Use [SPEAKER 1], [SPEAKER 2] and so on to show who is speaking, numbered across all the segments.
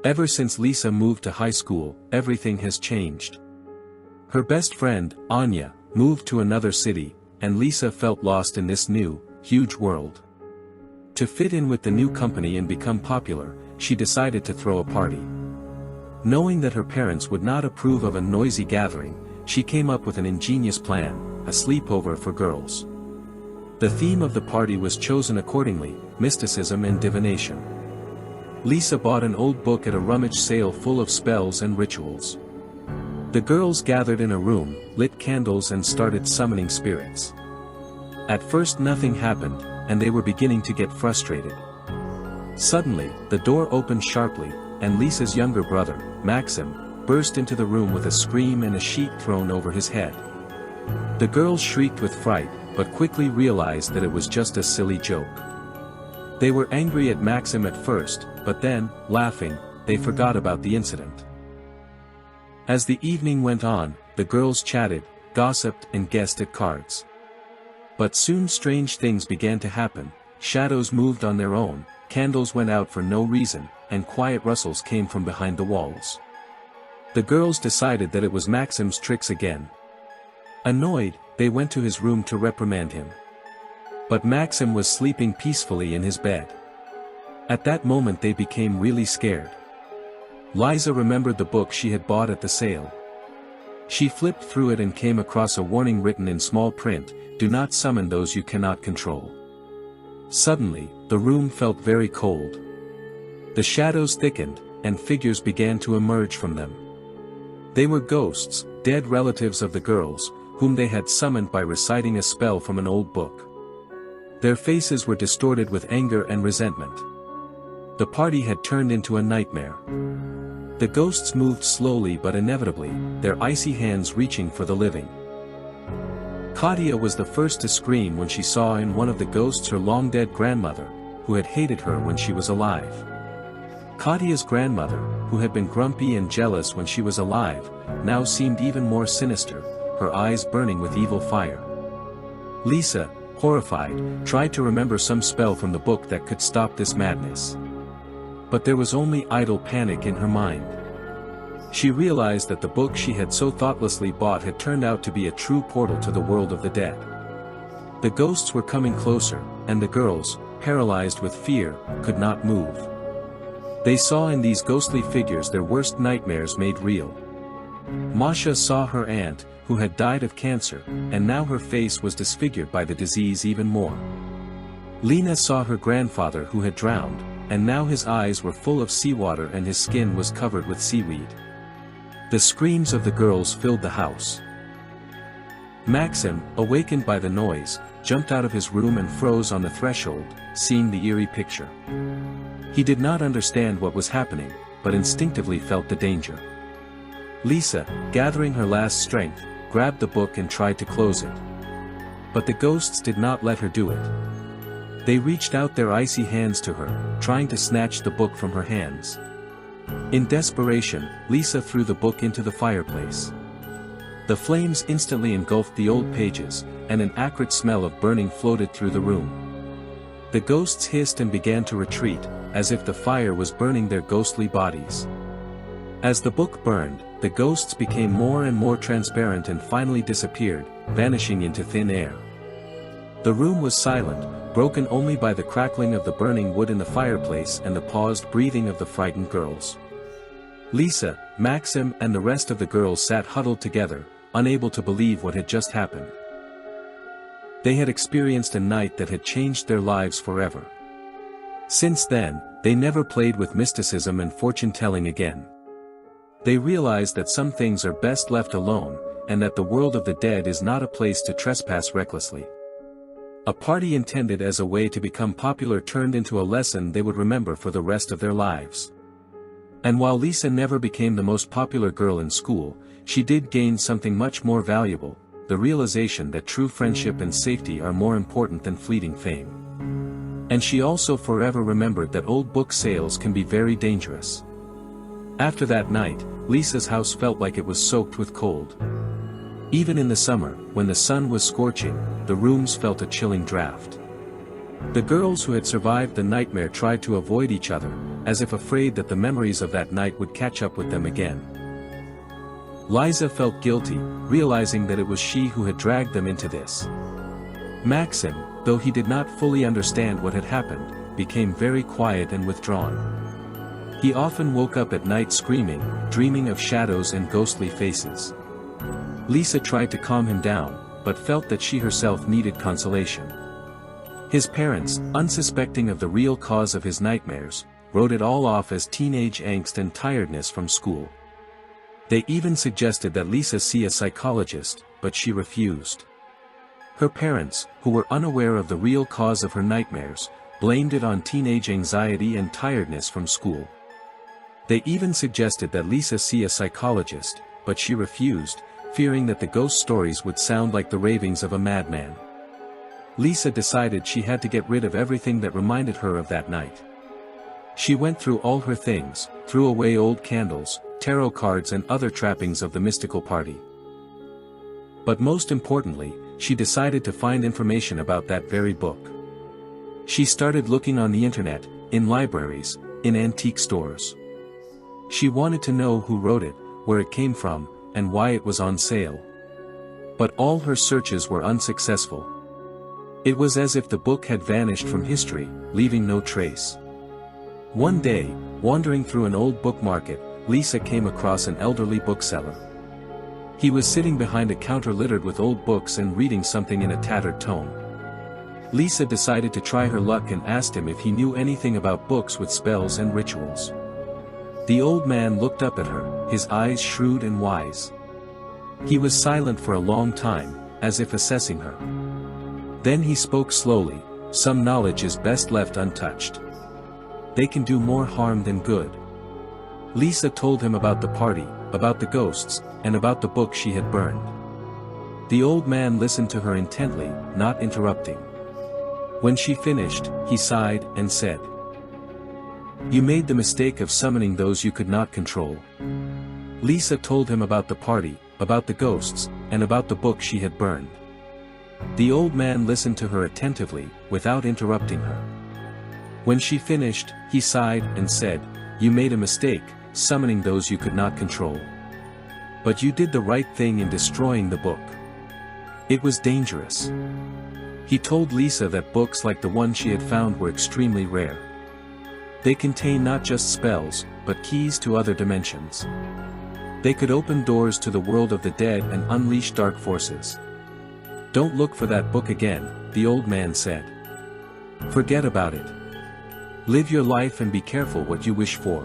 [SPEAKER 1] Ever since Lisa moved to high school, everything has changed. Her best friend, Anya, moved to another city, and Lisa felt lost in this new, huge world. To fit in with the new company and become popular, she decided to throw a party. Knowing that her parents would not approve of a noisy gathering, she came up with an ingenious plan, a sleepover for girls. The theme of the party was chosen accordingly, mysticism and divination. Lisa bought an old book at a rummage sale full of spells and rituals. The girls gathered in a room, lit candles and started summoning spirits. At first nothing happened, and they were beginning to get frustrated. Suddenly, the door opened sharply, and Lisa's younger brother, Maxim, burst into the room with a scream and a sheet thrown over his head. The girls shrieked with fright, but quickly realized that it was just a silly joke. They were angry at Maxim at first, but then, laughing, they forgot about the incident. As the evening went on, the girls chatted, gossiped and guessed at cards. But soon strange things began to happen. Shadows moved on their own, candles went out for no reason, and quiet rustles came from behind the walls. The girls decided that it was Maxim's tricks again. Annoyed, they went to his room to reprimand him. But Maxim was sleeping peacefully in his bed. At that moment they became really scared. Liza remembered the book she had bought at the sale. She flipped through it and came across a warning written in small print, "Do not summon those you cannot control." Suddenly, the room felt very cold. The shadows thickened, and figures began to emerge from them. They were ghosts, dead relatives of the girls, whom they had summoned by reciting a spell from an old book. Their faces were distorted with anger and resentment. The party had turned into a nightmare. The ghosts moved slowly but inevitably, their icy hands reaching for the living. Katia was the first to scream when she saw in one of the ghosts her long-dead grandmother, who had hated her when she was alive. Katia's grandmother, who had been grumpy and jealous when she was alive, now seemed even more sinister, her eyes burning with evil fire. Lisa, horrified, tried to remember some spell from the book that could stop this madness. But there was only idle panic in her mind. She realized that the book she had so thoughtlessly bought had turned out to be a true portal to the world of the dead. The ghosts were coming closer, and the girls, paralyzed with fear, could not move. They saw in these ghostly figures their worst nightmares made real. Masha saw her aunt, who had died of cancer, and now her face was disfigured by the disease even more. Lena saw her grandfather who had drowned, and now his eyes were full of seawater and his skin was covered with seaweed. The screams of the girls filled the house. Maxim, awakened by the noise, jumped out of his room and froze on the threshold, seeing the eerie picture. He did not understand what was happening, but instinctively felt the danger. Lisa, gathering her last strength, grabbed the book and tried to close it. But the ghosts did not let her do it. They reached out their icy hands to her, trying to snatch the book from her hands. In desperation, Lisa threw the book into the fireplace. The flames instantly engulfed the old pages, and an acrid smell of burning floated through the room. The ghosts hissed and began to retreat, as if the fire was burning their ghostly bodies. As the book burned, the ghosts became more and more transparent and finally disappeared, vanishing into thin air. The room was silent, broken only by the crackling of the burning wood in the fireplace and the paused breathing of the frightened girls. Lisa, Maxim and the rest of the girls sat huddled together, unable to believe what had just happened. They had experienced a night that had changed their lives forever. Since then, they never played with mysticism and fortune-telling again. They realized that some things are best left alone, and that the world of the dead is not a place to trespass recklessly. A party intended as a way to become popular turned into a lesson they would remember for the rest of their lives. And while Lisa never became the most popular girl in school, she did gain something much more valuable, the realization that true friendship and safety are more important than fleeting fame. And she also forever remembered that old book sales can be very dangerous. After that night, Lisa's house felt like it was soaked with cold. Even in the summer, when the sun was scorching, the rooms felt a chilling draft. The girls who had survived the nightmare tried to avoid each other, as if afraid that the memories of that night would catch up with them again. Liza felt guilty, realizing that it was she who had dragged them into this. Maxim, though he did not fully understand what had happened, became very quiet and withdrawn. He often woke up at night screaming, dreaming of shadows and ghostly faces. Lisa tried to calm him down, but felt that she herself needed consolation. His parents, unsuspecting of the real cause of his nightmares, wrote it all off as teenage angst and tiredness from school. They even suggested that Lisa see a psychologist, but she refused. Her parents, who were unaware of the real cause of her nightmares, blamed it on teenage anxiety and tiredness from school. They even suggested that Lisa see a psychologist, but she refused, fearing that the ghost stories would sound like the ravings of a madman. Lisa decided she had to get rid of everything that reminded her of that night. She went through all her things, threw away old candles, tarot cards and other trappings of the mystical party. But most importantly, she decided to find information about that very book. She started looking on the internet, in libraries, in antique stores. She wanted to know who wrote it, where it came from, and why it was on sale. But all her searches were unsuccessful. It was as if the book had vanished from history, leaving no trace. One day, wandering through an old book market, Lisa came across an elderly bookseller. He was sitting behind a counter littered with old books and reading something in a tattered tome. Lisa decided to try her luck and asked him if he knew anything about books with spells and rituals. The old man looked up at her, his eyes shrewd and wise. He was silent for a long time, as if assessing her. Then he spoke slowly, "Some knowledge is best left untouched. They can do more harm than good." Lisa told him about the party, about the ghosts, and about the book she had burned. The old man listened to her intently, not interrupting. When she finished, he sighed and said, "You made the mistake of summoning those you could not control." Lisa told him about the party, about the ghosts, and about the book she had burned. The old man listened to her attentively, without interrupting her. When she finished, he sighed and said, "You made a mistake, summoning those you could not control. But you did the right thing in destroying the book. It was dangerous." He told Lisa that books like the one she had found were extremely rare. They contain not just spells, but keys to other dimensions. They could open doors to the world of the dead and unleash dark forces. "Don't look for that book again," the old man said. "Forget about it. Live your life and be careful what you wish for."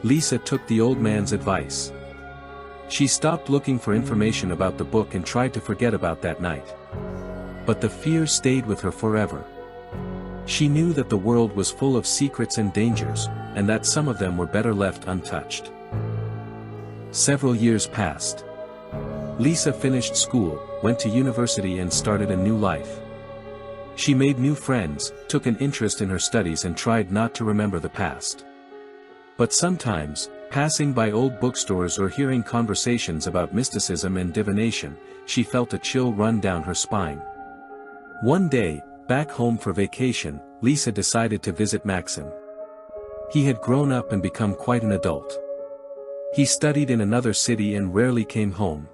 [SPEAKER 1] Lisa took the old man's advice. She stopped looking for information about the book and tried to forget about that night. But the fear stayed with her forever. She knew that the world was full of secrets and dangers, and that some of them were better left untouched. Several years passed. Lisa finished school, went to university and started a new life. She made new friends, took an interest in her studies and tried not to remember the past. But sometimes, passing by old bookstores or hearing conversations about mysticism and divination, she felt a chill run down her spine. One day, back home for vacation, Lisa decided to visit Maxim. He had grown up and become quite an adult. He studied in another city and rarely came home.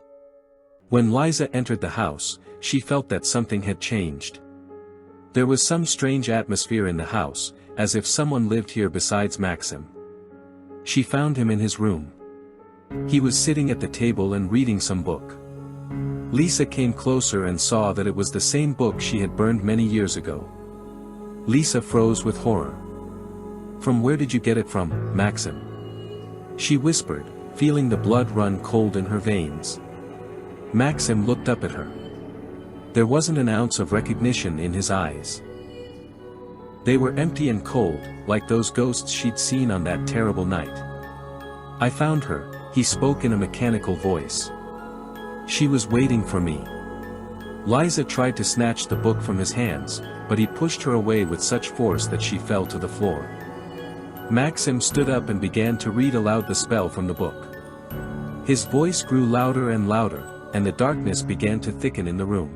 [SPEAKER 1] When Liza entered the house, she felt that something had changed. There was some strange atmosphere in the house, as if someone lived here besides Maxim. She found him in his room. He was sitting at the table and reading some book. Lisa came closer and saw that it was the same book she had burned many years ago. Lisa froze with horror. "From where did you get it from, Maxim?" she whispered, feeling the blood run cold in her veins. Maxim looked up at her. There wasn't an ounce of recognition in his eyes. They were empty and cold, like those ghosts she'd seen on that terrible night. "I found her," he spoke in a mechanical voice. "She was waiting for me." Liza tried to snatch the book from his hands, but he pushed her away with such force that she fell to the floor. Maxim stood up and began to read aloud the spell from the book. His voice grew louder and louder, and the darkness began to thicken in the room.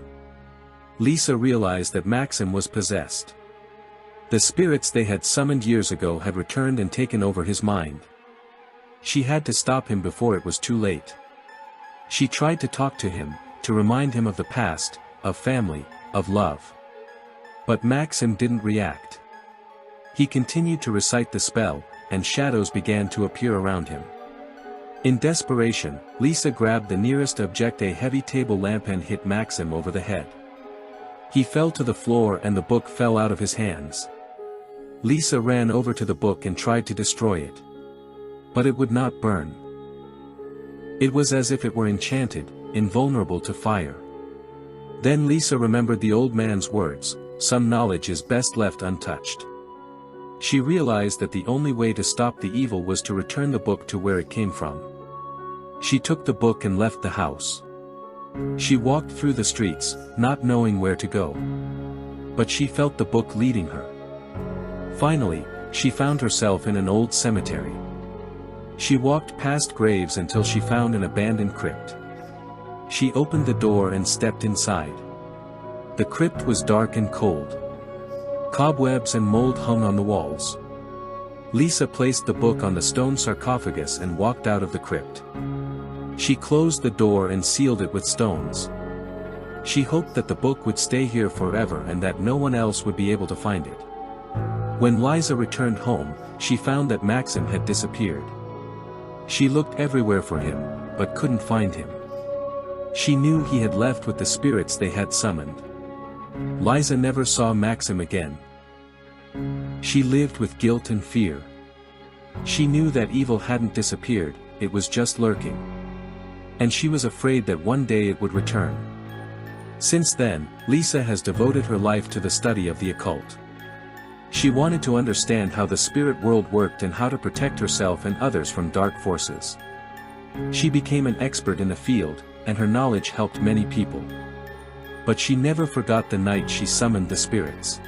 [SPEAKER 1] Lisa realized that Maxim was possessed. The spirits they had summoned years ago had returned and taken over his mind. She had to stop him before it was too late. She tried to talk to him, to remind him of the past, of family, of love. But Maxim didn't react. He continued to recite the spell, and shadows began to appear around him. In desperation, Lisa grabbed the nearest object, a heavy table lamp, and hit Maxim over the head. He fell to the floor and the book fell out of his hands. Lisa ran over to the book and tried to destroy it. But it would not burn. It was as if it were enchanted, invulnerable to fire. Then Lisa remembered the old man's words, "Some knowledge is best left untouched." She realized that the only way to stop the evil was to return the book to where it came from. She took the book and left the house. She walked through the streets, not knowing where to go. But she felt the book leading her. Finally, she found herself in an old cemetery. She walked past graves until she found an abandoned crypt. She opened the door and stepped inside. The crypt was dark and cold. Cobwebs and mold hung on the walls. Lisa placed the book on the stone sarcophagus and walked out of the crypt. She closed the door and sealed it with stones. She hoped that the book would stay here forever and that no one else would be able to find it. When Liza returned home, she found that Maxim had disappeared. She looked everywhere for him, but couldn't find him. She knew he had left with the spirits they had summoned. Liza never saw Maxim again. She lived with guilt and fear. She knew that evil hadn't disappeared, it was just lurking. And she was afraid that one day it would return. Since then, Lisa has devoted her life to the study of the occult. She wanted to understand how the spirit world worked and how to protect herself and others from dark forces. She became an expert in the field, and her knowledge helped many people. But she never forgot the night she summoned the spirits.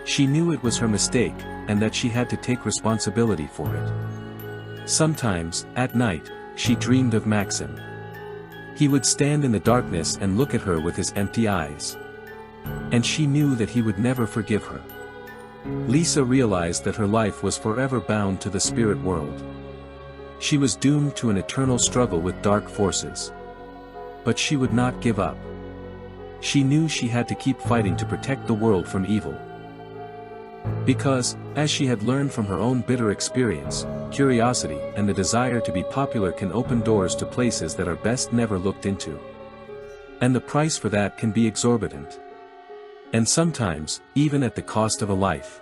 [SPEAKER 1] She knew it was her mistake, and that she had to take responsibility for it. Sometimes, at night, she dreamed of Maxim. He would stand in the darkness and look at her with his empty eyes. And she knew that he would never forgive her. Lisa realized that her life was forever bound to the spirit world. She was doomed to an eternal struggle with dark forces. But she would not give up. She knew she had to keep fighting to protect the world from evil. Because, as she had learned from her own bitter experience, curiosity and the desire to be popular can open doors to places that are best never looked into. And the price for that can be exorbitant. And sometimes, even at the cost of a life.